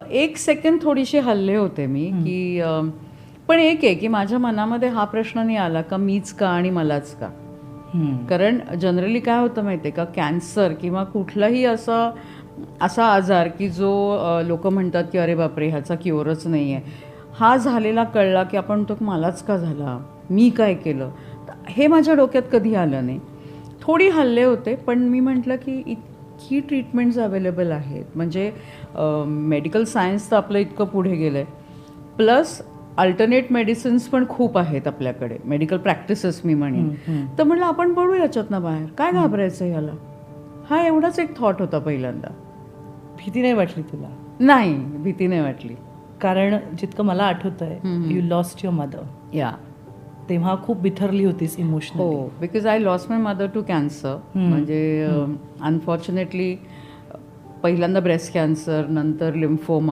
एक सेकंड थोडीशी हलले होते मी की पण एक आहे की माझ्या मनामध्ये हा प्रश्न नाही आला का मीच का आणि मलाच का. कारण जनरली काय होतं माहिती आहे का, कॅन्सर किंवा कुठलाही असा आजार की जो लोक म्हणतात की अरे बापरे ह्याचा क्युअरच नाही आहे, हा झालेला कळला की आपण तो मलाच का झाला, मी काय केलं, हे माझ्या डोक्यात कधी आलं नाही. थोडी हल्ले होते पण मी म्हटलं की इतकी ट्रीटमेंट्स अवेलेबल आहेत, म्हणजे मेडिकल सायन्स तर आपलं इतकं पुढे गेलं आहे, प्लस अल्टरनेट मेडिसिन्स पण खूप आहेत आपल्याकडे, मेडिकल प्रॅक्टिसेस मी म्हणेन. तर म्हटलं आपण पडू याच्यातनं बाहेर, काय घाबरायचं याला. हा एवढाच एक थॉट होता पहिल्यांदा. भीती नाही वाटली तुला? नाही, भीती नाही वाटली. कारण जितकं मला आठवतंय, यू लॉस्ट युअर मदर. या तेव्हा खूप बिथरली होतीस इमोशनली. हो, because I lost my mother to cancer. म्हणजे अनफॉर्च्युनेटली पहिल्यांदा ब्रेस्ट कॅन्सर, नंतर लिम्फोमा.